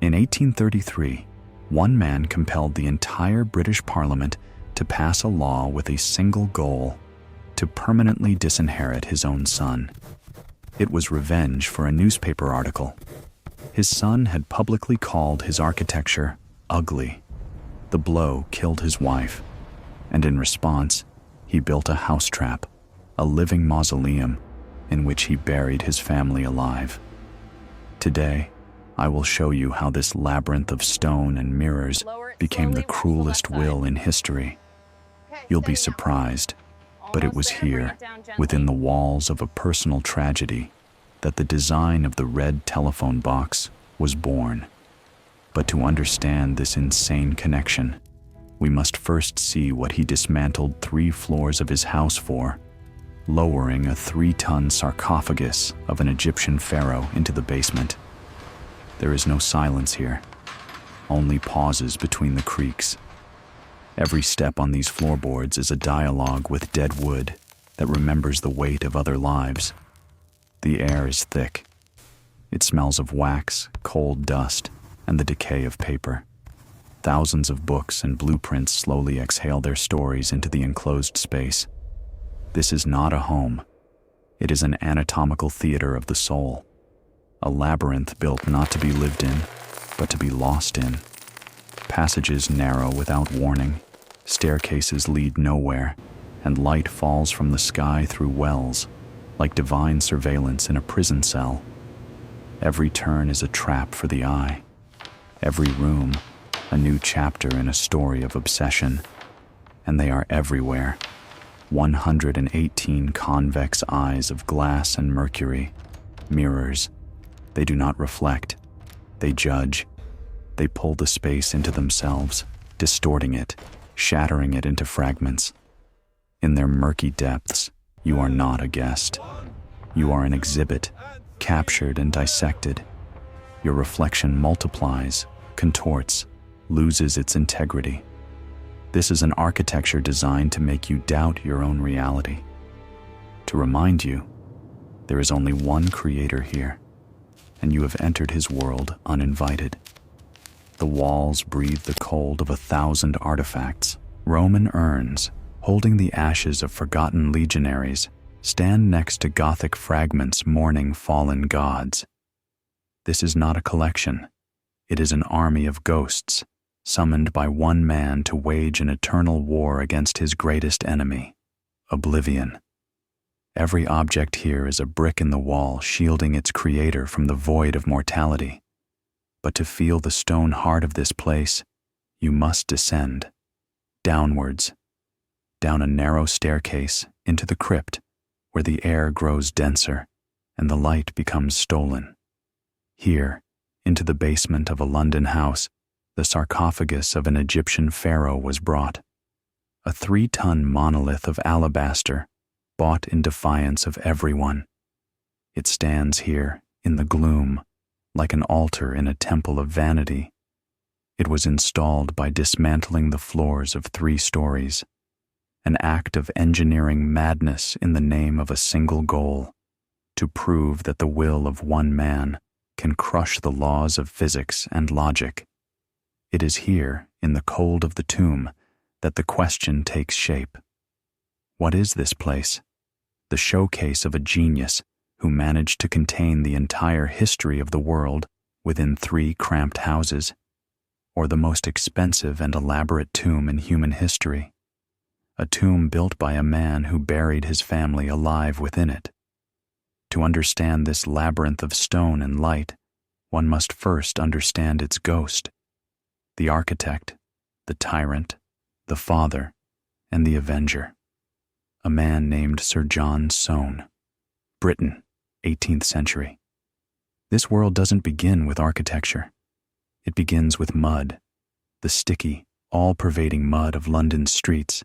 In 1833, one man compelled the entire British Parliament to pass a law with a single goal: to permanently disinherit his own son. It was revenge for a newspaper article. His son had publicly called his architecture ugly. The blow killed his wife, and in response, he built a housetrap, a living mausoleum, in which he buried his family alive. Today, I will show you how this labyrinth of stone and mirrors became the cruelest will in history. You'll be surprised, but it was here, within the walls of a personal tragedy, that the design of the red telephone box was born. But to understand this insane connection, we must first see what he dismantled 3 floors of his house for, lowering a 3-ton sarcophagus of an Egyptian pharaoh into the basement. There is no silence here, only pauses between the creaks. Every step on these floorboards is a dialogue with dead wood that remembers the weight of other lives. The air is thick. It smells of wax, cold dust, and the decay of paper. Thousands of books and blueprints slowly exhale their stories into the enclosed space. This is not a home. It is an anatomical theater of the soul. A labyrinth built not to be lived in, but to be lost in. Passages narrow without warning, staircases lead nowhere, and light falls from the sky through wells, like divine surveillance in a prison cell. Every turn is a trap for the eye. Every room, a new chapter in a story of obsession. And they are everywhere. 118 convex eyes of glass and mercury, mirrors. They do not reflect. They judge. They pull the space into themselves, distorting it, shattering it into fragments. In their murky depths, you are not a guest. You are an exhibit, captured and dissected. Your reflection multiplies, contorts, loses its integrity. This is an architecture designed to make you doubt your own reality. To remind you, there is only one creator here, and you have entered his world uninvited. The walls breathe the cold of 1,000 artifacts. Roman urns, holding the ashes of forgotten legionaries, stand next to Gothic fragments mourning fallen gods. This is not a collection. It is an army of ghosts, summoned by one man to wage an eternal war against his greatest enemy, oblivion. Every object here is a brick in the wall shielding its creator from the void of mortality. But to feel the stone heart of this place, you must descend, downwards, down a narrow staircase into the crypt, where the air grows denser and the light becomes stolen. Here, into the basement of a London house, the sarcophagus of an Egyptian pharaoh was brought, a 3-ton monolith of alabaster, bought in defiance of everyone. It stands here, in the gloom, like an altar in a temple of vanity. It was installed by dismantling the floors of 3 stories, an act of engineering madness in the name of a single goal, to prove that the will of one man can crush the laws of physics and logic. It is here, in the cold of the tomb, that the question takes shape. What is this place? The showcase of a genius who managed to contain the entire history of the world within 3 cramped houses, or the most expensive and elaborate tomb in human history, a tomb built by a man who buried his family alive within it. To understand this labyrinth of stone and light, one must first understand its ghost, the architect, the tyrant, the father, and the avenger, a man named Sir John Soane, Britain, 18th century. This world doesn't begin with architecture. It begins with mud, the sticky, all-pervading mud of London's streets,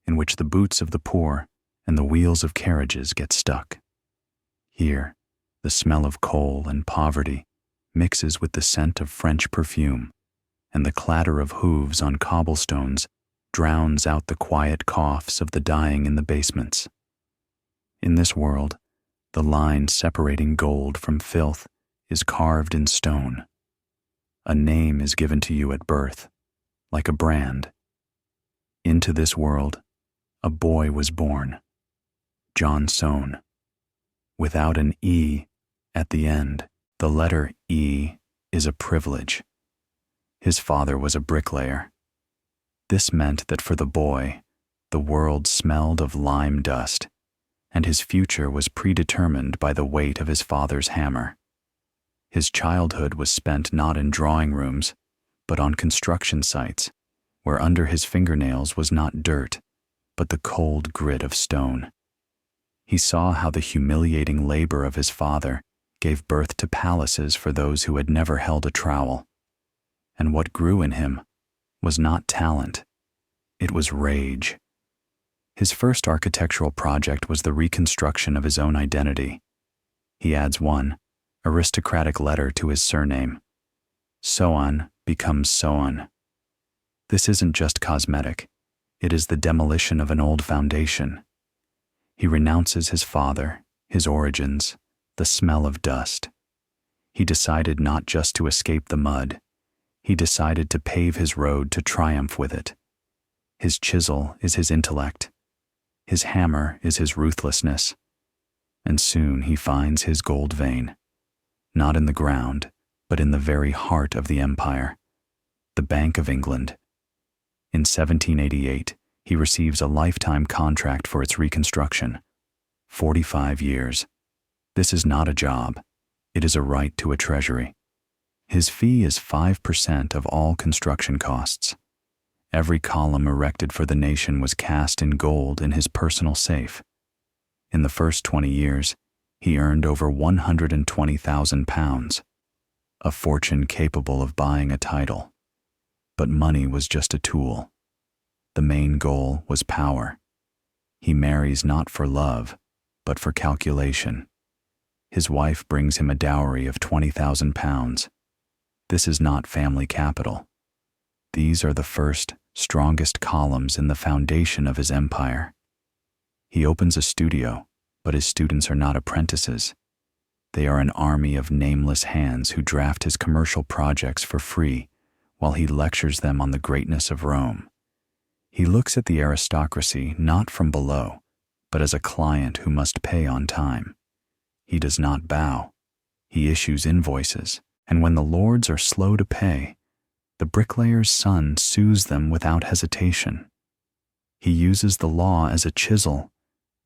in which the boots of the poor and the wheels of carriages get stuck. Here, the smell of coal and poverty mixes with the scent of French perfume, and the clatter of hooves on cobblestones drowns out the quiet coughs of the dying in the basements. In this world, the line separating gold from filth is carved in stone. A name is given to you at birth, like a brand. Into this world, a boy was born, John Soane. Without an E at the end, the letter E is a privilege. His father was a bricklayer. This meant that for the boy, the world smelled of lime dust, and his future was predetermined by the weight of his father's hammer. His childhood was spent not in drawing rooms, but on construction sites, where under his fingernails was not dirt, but the cold grit of stone. He saw how the humiliating labor of his father gave birth to palaces for those who had never held a trowel. And what grew in him was not talent, it was rage. His first architectural project was the reconstruction of his own identity. He adds one aristocratic letter to his surname. Soane becomes Soane. This isn't just cosmetic, it is the demolition of an old foundation. He renounces his father, his origins, the smell of dust. He decided not just to escape the mud, he decided to pave his road to triumph with it. His chisel is his intellect. His hammer is his ruthlessness. And soon he finds his gold vein, not in the ground, but in the very heart of the empire, the Bank of England. In 1788, he receives a lifetime contract for its reconstruction. 45 years. This is not a job. It is a right to a treasury. His fee is 5% of all construction costs. Every column erected for the nation was cast in gold in his personal safe. In the first 20 years, he earned over £120,000, a fortune capable of buying a title. But money was just a tool. The main goal was power. He marries not for love, but for calculation. His wife brings him a dowry of £20,000. This is not family capital. These are the first, strongest columns in the foundation of his empire. He opens a studio, but his students are not apprentices. They are an army of nameless hands who draft his commercial projects for free while he lectures them on the greatness of Rome. He looks at the aristocracy not from below, but as a client who must pay on time. He does not bow. He issues invoices, and when the lords are slow to pay, the bricklayer's son sues them without hesitation. He uses the law as a chisel,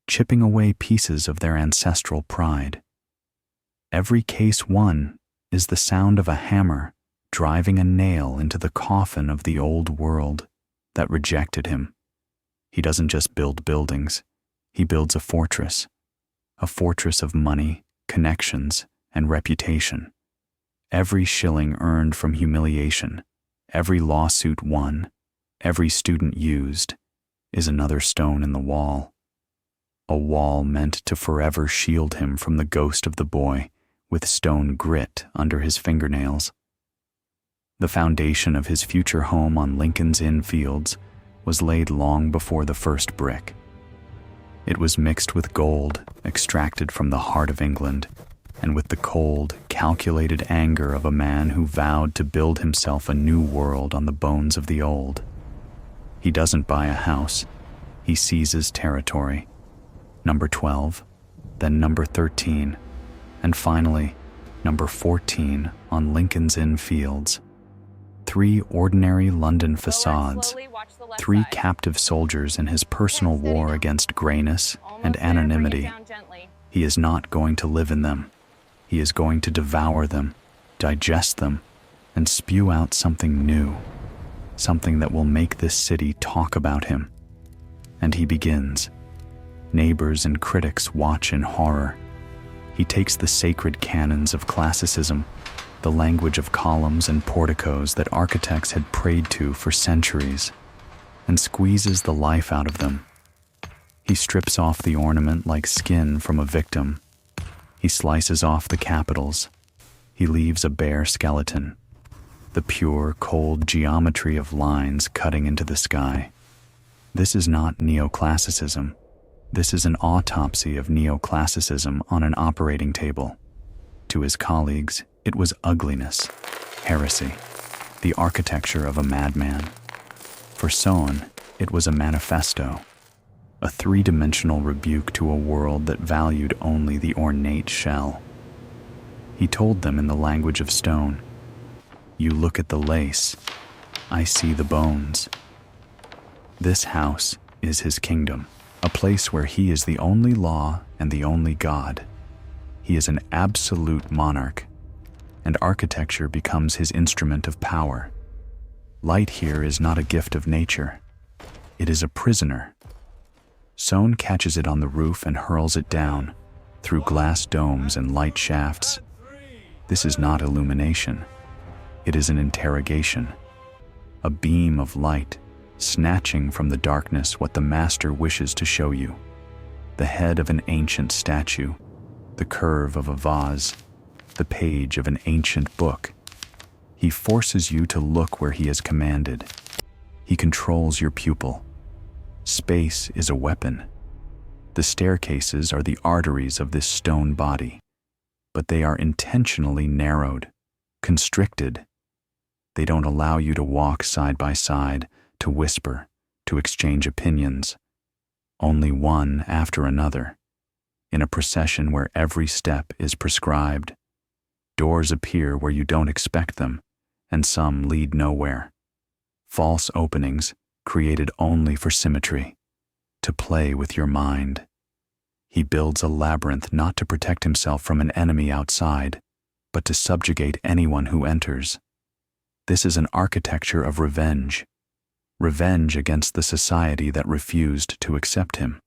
chipping away pieces of their ancestral pride. Every case won is the sound of a hammer driving a nail into the coffin of the old world that rejected him. He doesn't just build buildings, he builds a fortress of money, connections, and reputation. Every shilling earned from humiliation, every lawsuit won, every student used, is another stone in the wall. A wall meant to forever shield him from the ghost of the boy with stone grit under his fingernails. The foundation of his future home on Lincoln's Inn Fields was laid long before the first brick. It was mixed with gold extracted from the heart of England, and with the cold, calculated anger of a man who vowed to build himself a new world on the bones of the old. He doesn't buy a house, he seizes territory. Number 12, then number 13, and finally, number 14 on Lincoln's Inn Fields. 3 ordinary London facades, 3 captive soldiers in his personal war against grayness and anonymity. He is not going to live in them. He is going to devour them, digest them, and spew out something new, something that will make this city talk about him. And he begins. Neighbors and critics watch in horror. He takes the sacred canons of classicism, the language of columns and porticos that architects had prayed to for centuries, and squeezes the life out of them. He strips off the ornament like skin from a victim. He slices off the capitals. He leaves a bare skeleton, the pure, cold geometry of lines cutting into the sky. This is not Neoclassicism. This is an autopsy of Neoclassicism on an operating table. To his colleagues, it was ugliness, heresy. the architecture of a madman. For Soane, it was a manifesto, a three-dimensional rebuke to a world that valued only the ornate shell. He told them in the language of stone, "You look at the lace, I see the bones." This house is his kingdom, a place where he is the only law and the only God. He is an absolute monarch, and architecture becomes his instrument of power. Light here is not a gift of nature. It is a prisoner. Soane catches it on the roof and hurls it down, through glass domes and light shafts. This is not illumination. It is an interrogation. A beam of light, snatching from the darkness what the master wishes to show you. The head of an ancient statue, the curve of a vase, the page of an ancient book. He forces you to look where he has commanded. He controls your pupil. Space is a weapon. The staircases are the arteries of this stone body, but they are intentionally narrowed, constricted. They don't allow you to walk side by side, to whisper, to exchange opinions, only one after another, in a procession where every step is prescribed. Doors appear where you don't expect them, and some lead nowhere. False openings created only for symmetry, to play with your mind. He builds a labyrinth not to protect himself from an enemy outside, but to subjugate anyone who enters. This is an architecture of revenge. Revenge against the society that refused to accept him.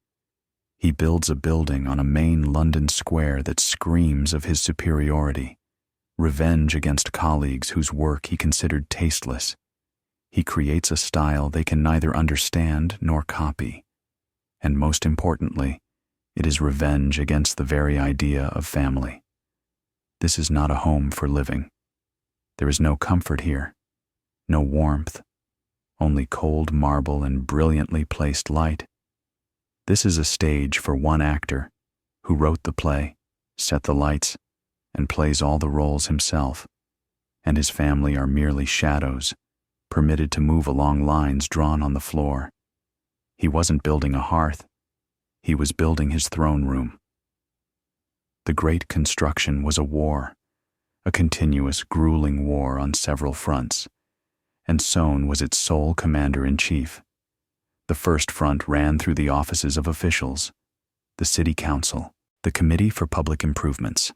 He builds a building on a main London square that screams of his superiority. Revenge against colleagues whose work he considered tasteless. He creates a style they can neither understand nor copy. And most importantly, it is revenge against the very idea of family. This is not a home for living. There is no comfort here, no warmth, only cold marble and brilliantly placed light. This is a stage for one actor who wrote the play, set the lights, and plays all the roles himself, and his family are merely shadows, permitted to move along lines drawn on the floor. He wasn't building a hearth, he was building his throne room. The great construction was a war, a continuous, grueling war on several fronts, and Soane was its sole commander-in-chief. The first front ran through the offices of officials, the city council, the Committee for Public Improvements,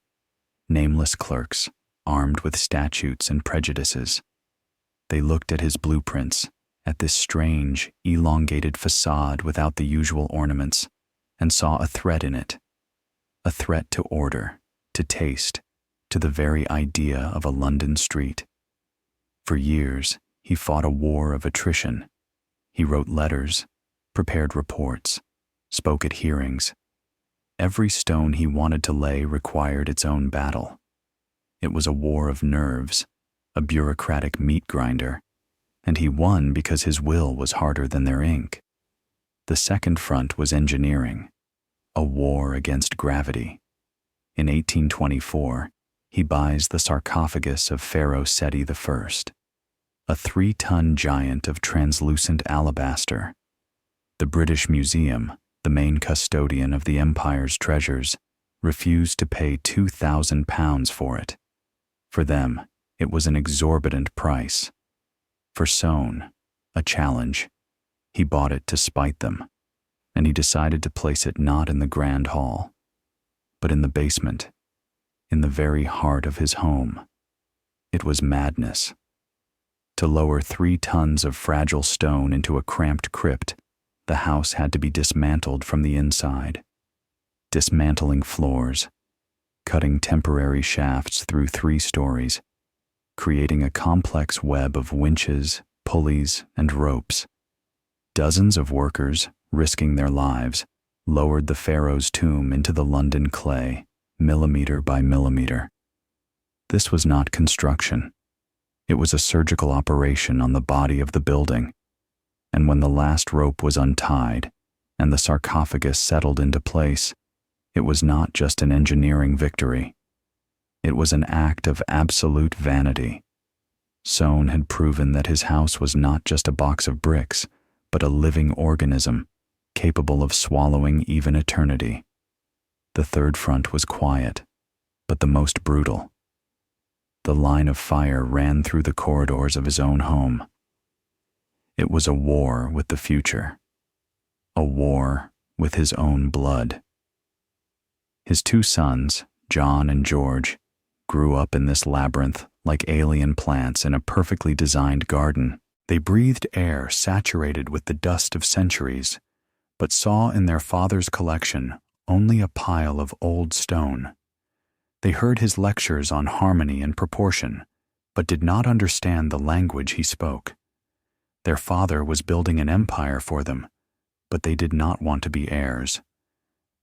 nameless clerks, armed with statutes and prejudices. They looked at his blueprints, at this strange, elongated facade without the usual ornaments, and saw a threat in it. A threat to order, to taste, to the very idea of a London street. For years, he fought a war of attrition. He wrote letters, prepared reports, spoke at hearings. Every stone he wanted to lay required its own battle. It was a war of nerves, a bureaucratic meat grinder, and he won because his will was harder than their ink. The second front was engineering, a war against gravity. In 1824, he buys the sarcophagus of Pharaoh Seti I, a 3-ton giant of translucent alabaster. The British Museum, the main custodian of the empire's treasures, refused to pay £2,000 for it. For them, it was an exorbitant price. For Soane, a challenge. He bought it to spite them, and he decided to place it not in the grand hall, but in the basement, in the very heart of his home. It was madness. To lower 3 tons of fragile stone into a cramped crypt, the house had to be dismantled from the inside. Dismantling floors, cutting temporary shafts through 3 stories, creating a complex web of winches, pulleys, and ropes. Dozens of workers, risking their lives, lowered the pharaoh's tomb into the London clay, millimeter by millimeter. This was not construction. It was a surgical operation on the body of the building, and when the last rope was untied and the sarcophagus settled into place, it was not just an engineering victory. It was an act of absolute vanity. Soane had proven that his house was not just a box of bricks, but a living organism, capable of swallowing even eternity. The third front was quiet, but the most brutal. The line of fire ran through the corridors of his own home. It was a war with the future, a war with his own blood. His two sons, John and George, grew up in this labyrinth like alien plants in a perfectly designed garden. They breathed air saturated with the dust of centuries, but saw in their father's collection only a pile of old stone. They heard his lectures on harmony and proportion, but did not understand the language he spoke. Their father was building an empire for them, but they did not want to be heirs.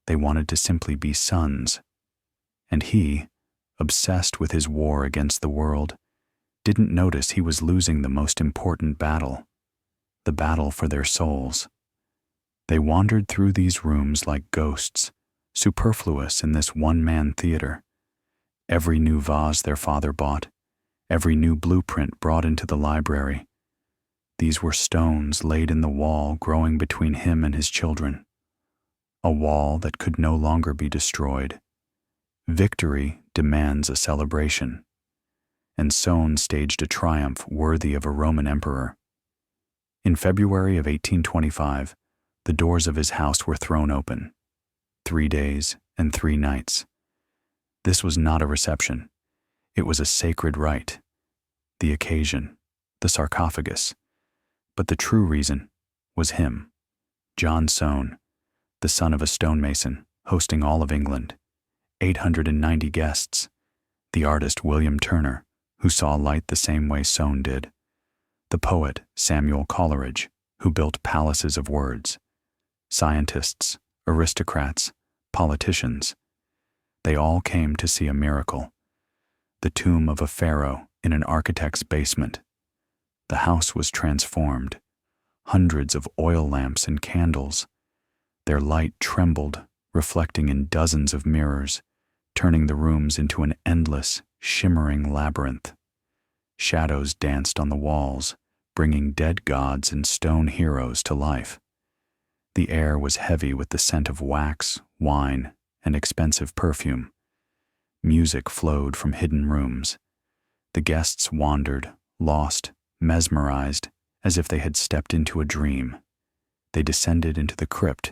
They wanted to simply be sons. And he, obsessed with his war against the world, didn't notice he was losing the most important battle, the battle for their souls. They wandered through these rooms like ghosts, superfluous in this one-man theater. Every new vase their father bought, every new blueprint brought into the library. These were stones laid in the wall growing between him and his children, a wall that could no longer be destroyed. Victory demands a celebration, and Soane staged a triumph worthy of a Roman emperor. In February of 1825, the doors of his house were thrown open. 3 days and 3 nights. This was not a reception. It was a sacred rite. The occasion, the sarcophagus. But the true reason was him, John Soane, the son of a stonemason, hosting all of England. 890 guests. The artist William Turner, who saw light the same way Soane did. The poet Samuel Coleridge, who built palaces of words. Scientists, aristocrats, politicians. They all came to see a miracle. The tomb of a pharaoh in an architect's basement. The house was transformed. Hundreds of oil lamps and candles. Their light trembled, reflecting in dozens of mirrors, turning the rooms into an endless, shimmering labyrinth. Shadows danced on the walls, bringing dead gods and stone heroes to life. The air was heavy with the scent of wax, wine, and expensive perfume. Music flowed from hidden rooms. The guests wandered, lost, mesmerized, as if they had stepped into a dream. They descended into the crypt.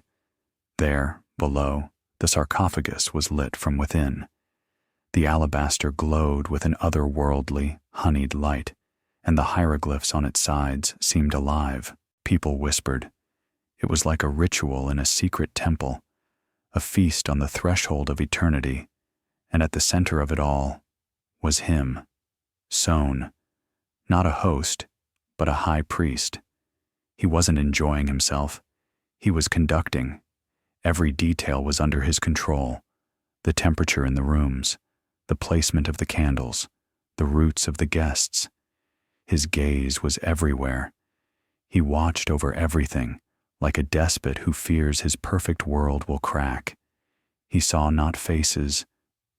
There, below, the sarcophagus was lit from within. The alabaster glowed with an otherworldly, honeyed light, and the hieroglyphs on its sides seemed alive. People whispered. It was like a ritual in a secret temple, a feast on the threshold of eternity, and at the center of it all was him, Soane, not a host, but a high priest. He wasn't enjoying himself. He was conducting. Every detail was under his control. The temperature in the rooms, the placement of the candles, the routes of the guests. His gaze was everywhere. He watched over everything, like a despot who fears his perfect world will crack. He saw not faces,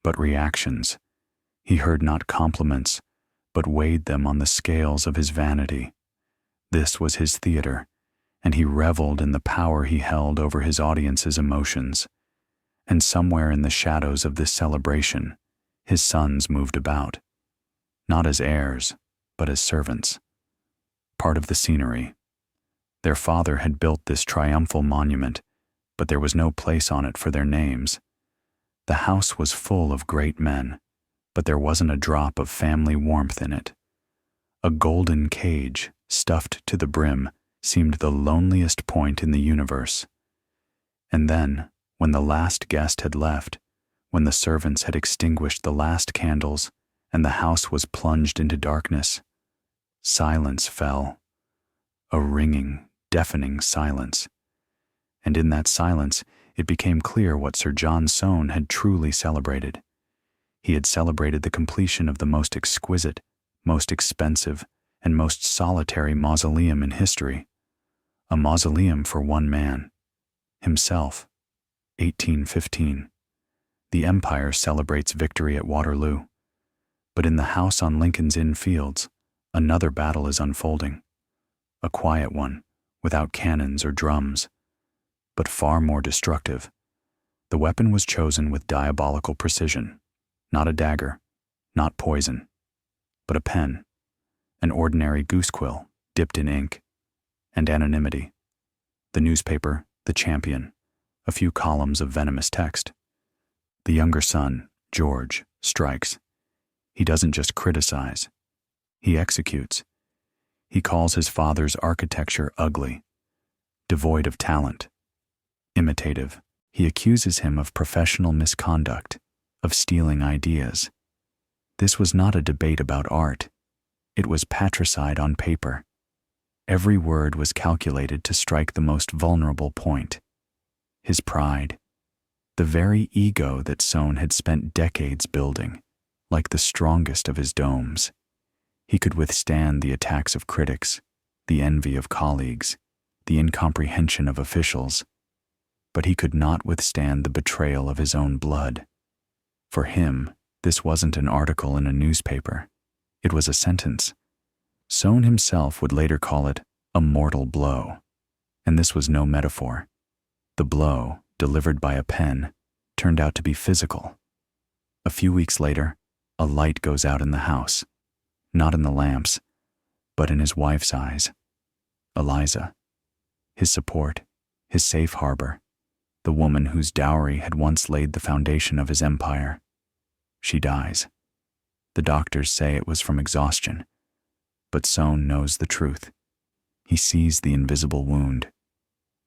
but reactions. He heard not compliments, but weighed them on the scales of his vanity. This was his theater, and he reveled in the power he held over his audience's emotions. And somewhere in the shadows of this celebration, his sons moved about, not as heirs, but as servants, part of the scenery. Their father had built this triumphal monument, but there was no place on it for their names. The house was full of great men, but there wasn't a drop of family warmth in it. A golden cage, stuffed to the brim, seemed the loneliest point in the universe. And then, when the last guest had left, when the servants had extinguished the last candles, and the house was plunged into darkness, silence fell. A ringing, deafening silence. And in that silence, it became clear what Sir John Soane had truly celebrated. He had celebrated the completion of the most exquisite, most expensive, and most solitary mausoleum in history. A mausoleum for one man, himself. 1815. The Empire celebrates victory at Waterloo. But in the house on Lincoln's Inn Fields, Another battle is unfolding, a quiet one, without cannons or drums, but far more destructive. The weapon was chosen with diabolical precision, not a dagger, not poison, but a pen, an ordinary goose quill dipped in ink, and anonymity. The newspaper, the champion, a few columns of venomous text. The younger son, George, strikes. He doesn't just criticize, he executes. He calls his father's architecture ugly, devoid of talent, imitative. He accuses him of professional misconduct, of stealing ideas. This was not a debate about art. It was patricide on paper. Every word was calculated to strike the most vulnerable point. His pride, the very ego that Soane had spent decades building, like the strongest of his domes. He could withstand the attacks of critics, the envy of colleagues, the incomprehension of officials, but he could not withstand the betrayal of his own blood. For him, this wasn't an article in a newspaper. It was a sentence. Soane himself would later call it a mortal blow. And this was no metaphor. The blow, delivered by a pen, turned out to be physical. A few weeks later, a light goes out in the house, not in the lamps, but in his wife's eyes. Eliza, his support, his safe harbor, the woman whose dowry had once laid the foundation of his empire. She dies. The doctors say it was from exhaustion, but Soane knows the truth. He sees the invisible wound.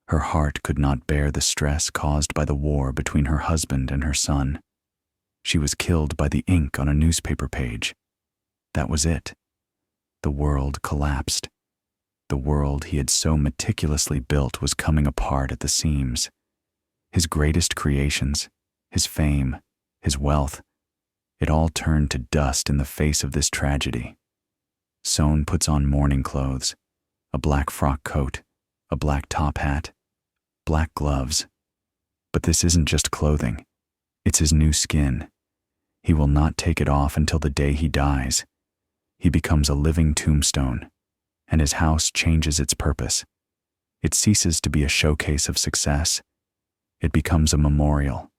Her heart could not bear the stress caused by the war between her husband and her son. She was killed by the ink on a newspaper page. That was it. The world collapsed. The world he had so meticulously built was coming apart at the seams. His greatest creations, his fame, his wealth, it all turned to dust in the face of this tragedy. Soane puts on mourning clothes, a black frock coat, a black top hat, black gloves. But this isn't just clothing. It's his new skin. He will not take it off until the day he dies. He becomes a living tombstone, and his house changes its purpose. It ceases to be a showcase of success. It becomes a memorial.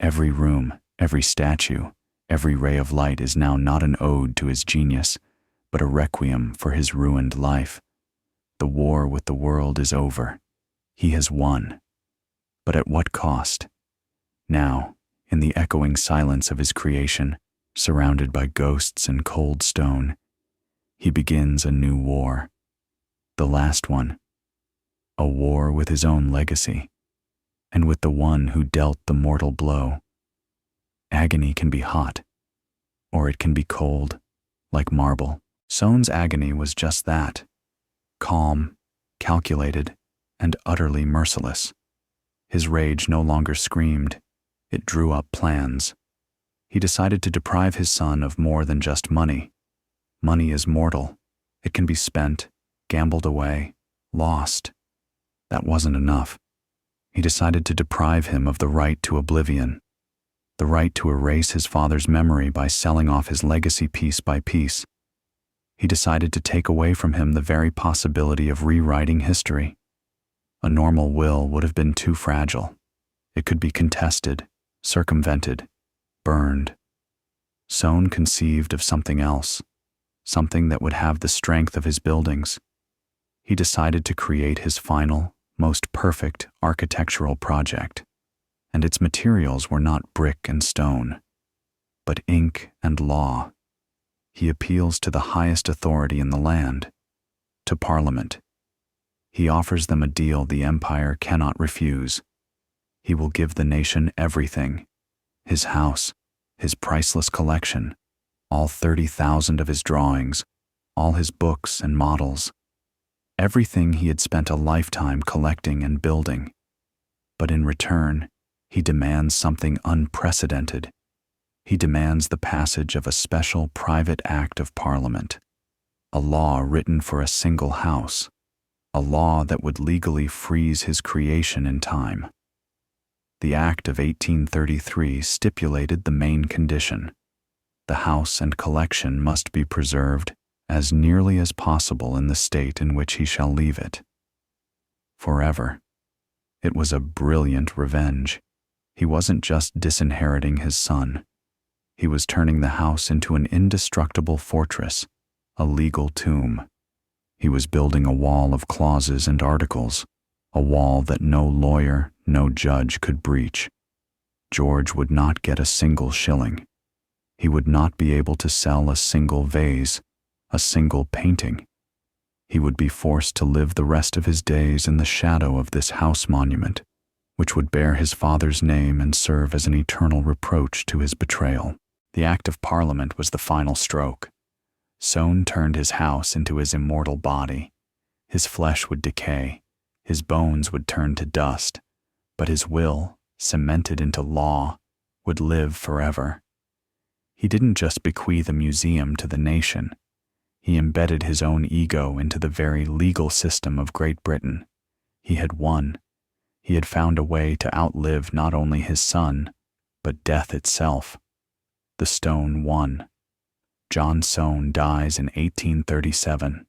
Every room, every statue, every ray of light is now not an ode to his genius, but a requiem for his ruined life. The war with the world is over. He has won. But at what cost? Now, in the echoing silence of his creation, surrounded by ghosts and cold stone, he begins a new war. The last one. A war with his own legacy, and with the one who dealt the mortal blow. Agony can be hot, or it can be cold, like marble. Soane's agony was just that, calm, calculated, and utterly merciless. His rage no longer screamed, it drew up plans. He decided to deprive his son of more than just money. Money is mortal. It can be spent, gambled away, lost. That wasn't enough. He decided to deprive him of the right to oblivion, the right to erase his father's memory by selling off his legacy piece by piece. He decided to take away from him the very possibility of rewriting history. A normal will would have been too fragile. It could be contested, circumvented, burned. Soane conceived of something else, something that would have the strength of his buildings. He decided to create his final, most perfect architectural project, and its materials were not brick and stone, but ink and law. He appeals to the highest authority in the land, to Parliament. He offers them a deal the empire cannot refuse. He will give the nation everything: his house, his priceless collection, all 30,000 of his drawings, all his books and models, everything he had spent a lifetime collecting and building. But in return, he demands something unprecedented. He demands the passage of a special private act of Parliament, a law written for a single house, a law that would legally freeze his creation in time. The Act of 1833 stipulated the main condition: the house and collection must be preserved as nearly as possible in the state in which he shall leave it. Forever. It was a brilliant revenge. He wasn't just disinheriting his son. He was turning the house into an indestructible fortress, a legal tomb. He was building a wall of clauses and articles, a wall that no lawyer, no judge could breach. George would not get a single shilling. He would not be able to sell a single vase, a single painting. He would be forced to live the rest of his days in the shadow of this house monument, which would bear his father's name and serve as an eternal reproach to his betrayal. The Act of Parliament was the final stroke. Soane turned his house into his immortal body. His flesh would decay, his bones would turn to dust, but his will, cemented into law, would live forever. He didn't just bequeath a museum to the nation. He embedded his own ego into the very legal system of Great Britain. He had won. He had found a way to outlive not only his son, but death itself. The stone won. John Soane dies in 1837.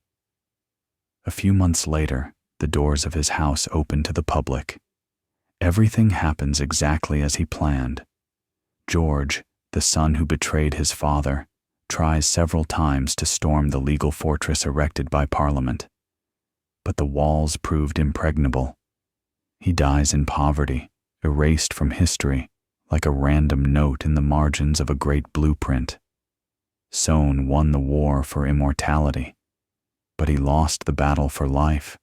A few months later, the doors of his house open to the public. Everything happens exactly as he planned. George, the son who betrayed his father, tries several times to storm the legal fortress erected by Parliament. But the walls proved impregnable. He dies in poverty, erased from history, like a random note in the margins of a great blueprint. Soane won the war for immortality, but he lost the battle for life.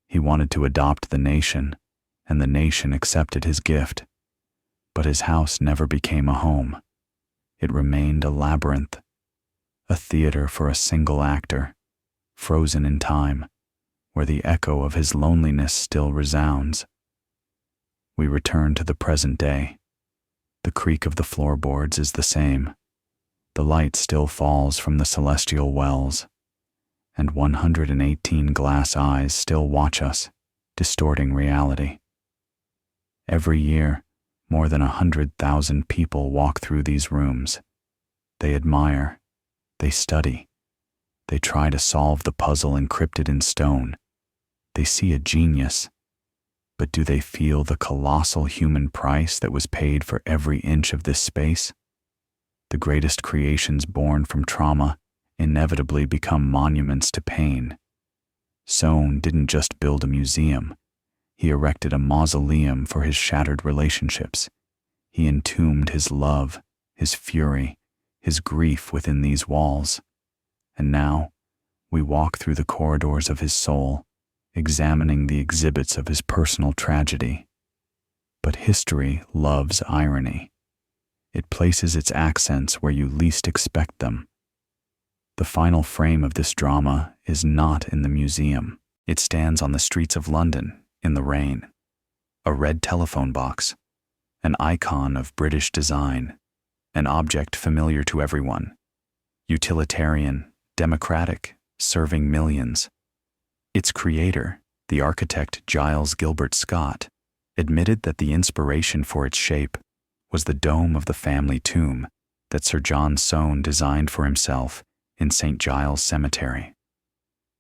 He wanted to adopt the nation, and the nation accepted his gift. But his house never became a home. It remained a labyrinth, a theater for a single actor, frozen in time, where the echo of his loneliness still resounds. We return to the present day. The creak of the floorboards is the same. The light still falls from the celestial wells, and 118 glass eyes still watch us, distorting reality. Every year, more than 100,000 people walk through these rooms. They admire, they study, they try to solve the puzzle encrypted in stone. They see a genius, but do they feel the colossal human price that was paid for every inch of this space? The greatest creations born from trauma inevitably become monuments to pain. Soane didn't just build a museum. He erected a mausoleum for his shattered relationships. He entombed his love, his fury, his grief within these walls. And now, we walk through the corridors of his soul, examining the exhibits of his personal tragedy. But history loves irony. It places its accents where you least expect them. The final frame of this drama is not in the museum. It stands on the streets of London, in the rain. A red telephone box, an icon of British design, an object familiar to everyone, utilitarian, democratic, serving millions. Its creator, the architect Giles Gilbert Scott, admitted that the inspiration for its shape was the dome of the family tomb that Sir John Soane designed for himself in St. Giles Cemetery.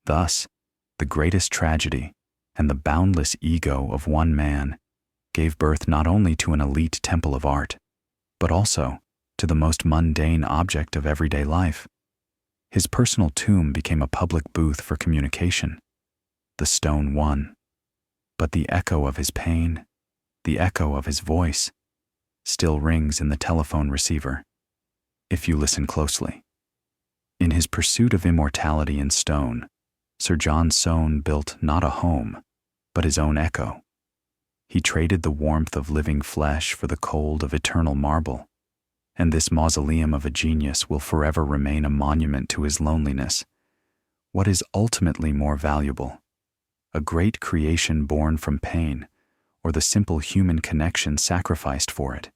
Thus, the greatest tragedy and the boundless ego of one man gave birth not only to an elite temple of art, but also to the most mundane object of everyday life. His personal tomb became a public booth for communication. The stone won, but the echo of his pain, the echo of his voice, still rings in the telephone receiver, if you listen closely. In his pursuit of immortality in stone, Sir John Soane built not a home, but his own echo. He traded the warmth of living flesh for the cold of eternal marble, and this mausoleum of a genius will forever remain a monument to his loneliness. What is ultimately more valuable? A great creation born from pain, or the simple human connection sacrificed for it?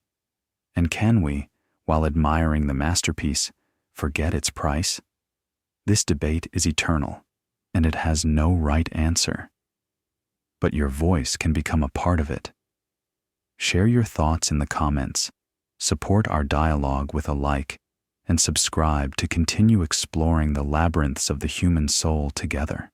And can we, while admiring the masterpiece, forget its price? This debate is eternal, and it has no right answer. But your voice can become a part of it. Share your thoughts in the comments, support our dialogue with a like, and subscribe to continue exploring the labyrinths of the human soul together.